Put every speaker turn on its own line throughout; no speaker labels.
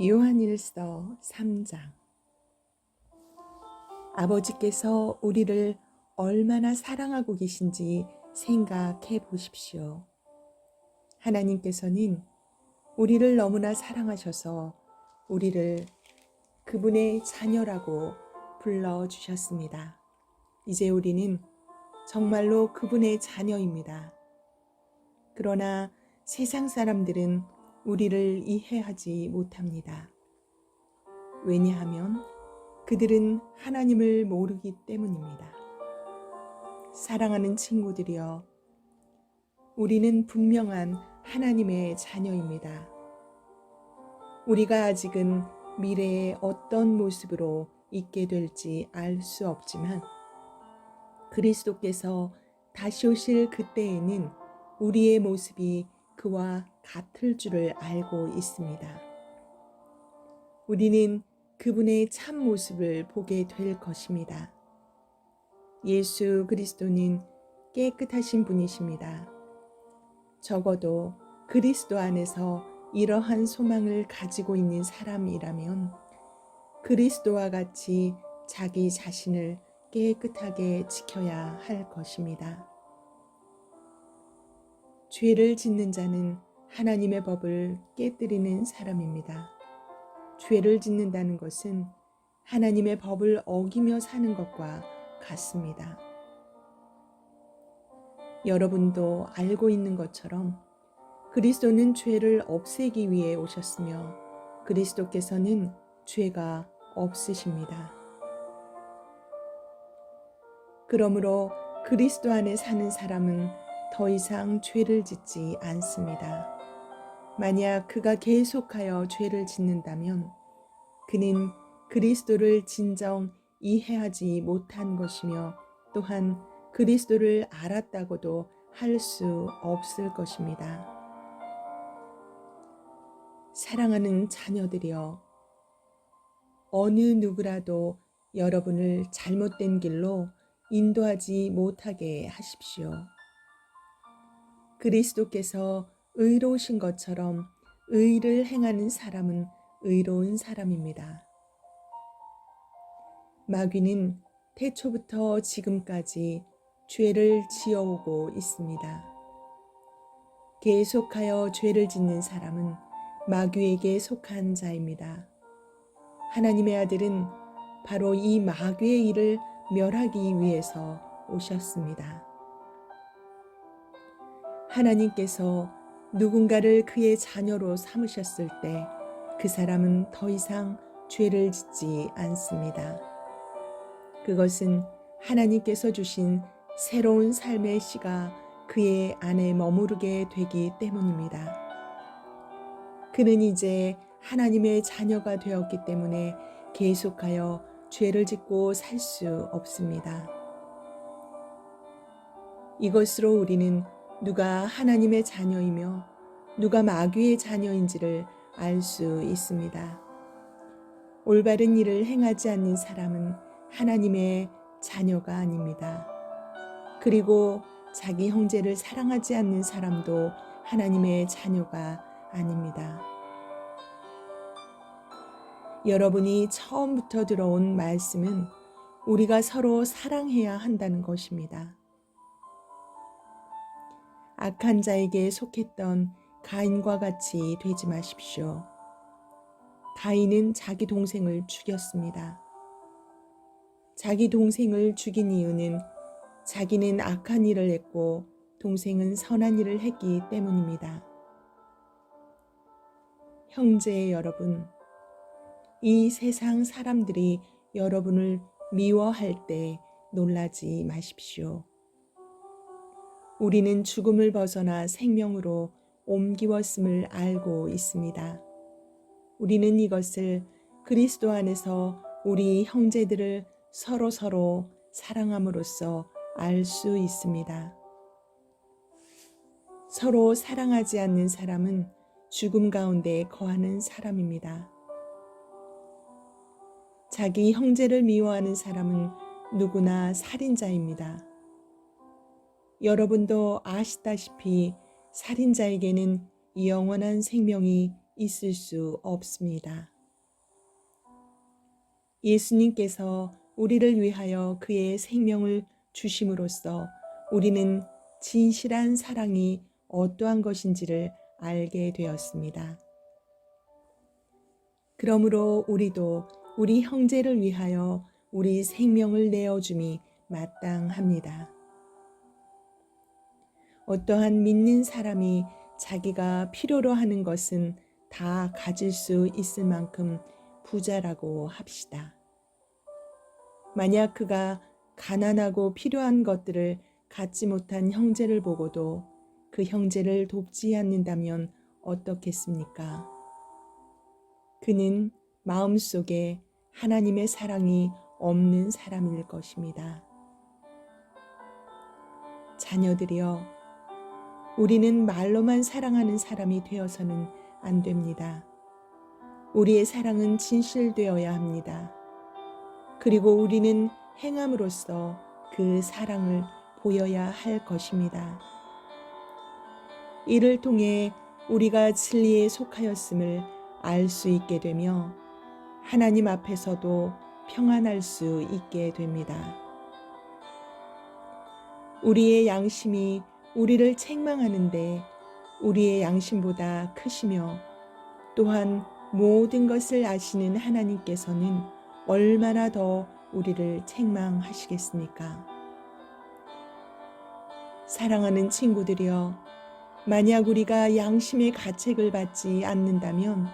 요한일서 3장. 아버지께서 우리를 얼마나 사랑하고 계신지 생각해 보십시오. 하나님께서는 우리를 너무나 사랑하셔서 우리를 그분의 자녀라고 불러주셨습니다. 이제 우리는 정말로 그분의 자녀입니다. 그러나 세상 사람들은 우리를 이해하지 못합니다. 왜냐하면 그들은 하나님을 모르기 때문입니다. 사랑하는 친구들이여, 우리는 분명한 하나님의 자녀입니다. 우리가 아직은 미래에 어떤 모습으로 있게 될지 알 수 없지만 그리스도께서 다시 오실 그때에는 우리의 모습이 그와 같을 줄을 알고 있습니다. 우리는 그분의 참 모습을 보게 될 것입니다. 예수 그리스도는 깨끗하신 분이십니다. 적어도 그리스도 안에서 이러한 소망을 가지고 있는 사람이라면 그리스도와 같이 자기 자신을 깨끗하게 지켜야 할 것입니다. 죄를 짓는 자는 하나님의 법을 깨뜨리는 사람입니다. 죄를 짓는다는 것은 하나님의 법을 어기며 사는 것과 같습니다. 여러분도 알고 있는 것처럼 그리스도는 죄를 없애기 위해 오셨으며 그리스도께서는 죄가 없으십니다. 그러므로 그리스도 안에 사는 사람은 더 이상 죄를 짓지 않습니다. 만약 그가 계속하여 죄를 짓는다면 그는 그리스도를 진정 이해하지 못한 것이며 또한 그리스도를 알았다고도 할 수 없을 것입니다. 사랑하는 자녀들이여, 어느 누구라도 여러분을 잘못된 길로 인도하지 못하게 하십시오. 그리스도께서 의로우신 것처럼 의를 행하는 사람은 의로운 사람입니다. 마귀는 태초부터 지금까지 죄를 지어오고 있습니다. 계속하여 죄를 짓는 사람은 마귀에게 속한 자입니다. 하나님의 아들은 바로 이 마귀의 일을 멸하기 위해서 오셨습니다. 하나님께서 누군가를 그의 자녀로 삼으셨을 때 그 사람은 더 이상 죄를 짓지 않습니다. 그것은 하나님께서 주신 새로운 삶의 씨가 그의 안에 머무르게 되기 때문입니다. 그는 이제 하나님의 자녀가 되었기 때문에 계속하여 죄를 짓고 살 수 없습니다. 이것으로 우리는 누가 하나님의 자녀이며 누가 마귀의 자녀인지를 알 수 있습니다. 올바른 일을 행하지 않는 사람은 하나님의 자녀가 아닙니다. 그리고 자기 형제를 사랑하지 않는 사람도 하나님의 자녀가 아닙니다. 여러분이 처음부터 들어온 말씀은 우리가 서로 사랑해야 한다는 것입니다. 악한 자에게 속했던 가인과 같이 되지 마십시오. 가인은 자기 동생을 죽였습니다. 자기 동생을 죽인 이유는 자기는 악한 일을 했고 동생은 선한 일을 했기 때문입니다. 형제 여러분, 이 세상 사람들이 여러분을 미워할 때 놀라지 마십시오. 우리는 죽음을 벗어나 생명으로 옮기웠음을 알고 있습니다. 우리는 이것을 그리스도 안에서 우리 형제들을 서로 사랑함으로써 알 수 있습니다. 서로 사랑하지 않는 사람은 죽음 가운데 거하는 사람입니다. 자기 형제를 미워하는 사람은 누구나 살인자입니다. 여러분도 아시다시피 살인자에게는 영원한 생명이 있을 수 없습니다. 예수님께서 우리를 위하여 그의 생명을 주심으로써 우리는 진실한 사랑이 어떠한 것인지를 알게 되었습니다. 그러므로 우리도 우리 형제를 위하여 우리 생명을 내어줌이 마땅합니다. 어떠한 믿는 사람이 자기가 필요로 하는 것은 다 가질 수 있을 만큼 부자라고 합시다. 만약 그가 가난하고 필요한 것들을 갖지 못한 형제를 보고도 그 형제를 돕지 않는다면 어떻겠습니까? 그는 마음속에 하나님의 사랑이 없는 사람일 것입니다. 자녀들이여, 우리는 말로만 사랑하는 사람이 되어서는 안 됩니다. 우리의 사랑은 진실되어야 합니다. 그리고 우리는 행함으로써 그 사랑을 보여야 할 것입니다. 이를 통해 우리가 진리에 속하였음을 알 수 있게 되며 하나님 앞에서도 평안할 수 있게 됩니다. 우리의 양심이 우리를 책망하는데 우리의 양심보다 크시며 또한 모든 것을 아시는 하나님께서는 얼마나 더 우리를 책망하시겠습니까? 사랑하는 친구들이여, 만약 우리가 양심의 가책을 받지 않는다면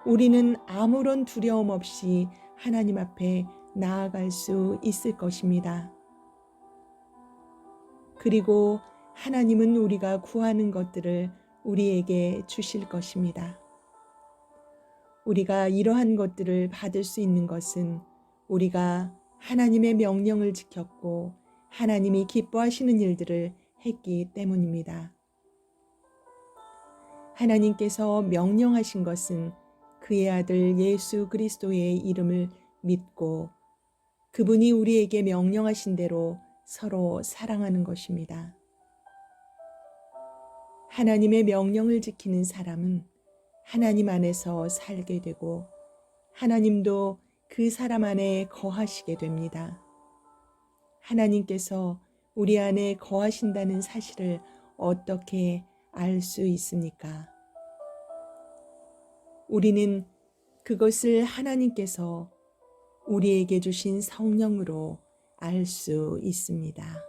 우리는 아무런 두려움 없이 하나님 앞에 나아갈 수 있을 것입니다. 그리고 하나님은 우리가 구하는 것들을 우리에게 주실 것입니다. 우리가 이러한 것들을 받을 수 있는 것은 우리가 하나님의 명령을 지켰고 하나님이 기뻐하시는 일들을 했기 때문입니다. 하나님께서 명령하신 것은 그의 아들 예수 그리스도의 이름을 믿고 그분이 우리에게 명령하신 대로 서로 사랑하는 것입니다. 하나님의 명령을 지키는 사람은 하나님 안에서 살게 되고 하나님도 그 사람 안에 거하시게 됩니다. 하나님께서 우리 안에 거하신다는 사실을 어떻게 알 수 있습니까? 우리는 그것을 하나님께서 우리에게 주신 성령으로 알 수 있습니다.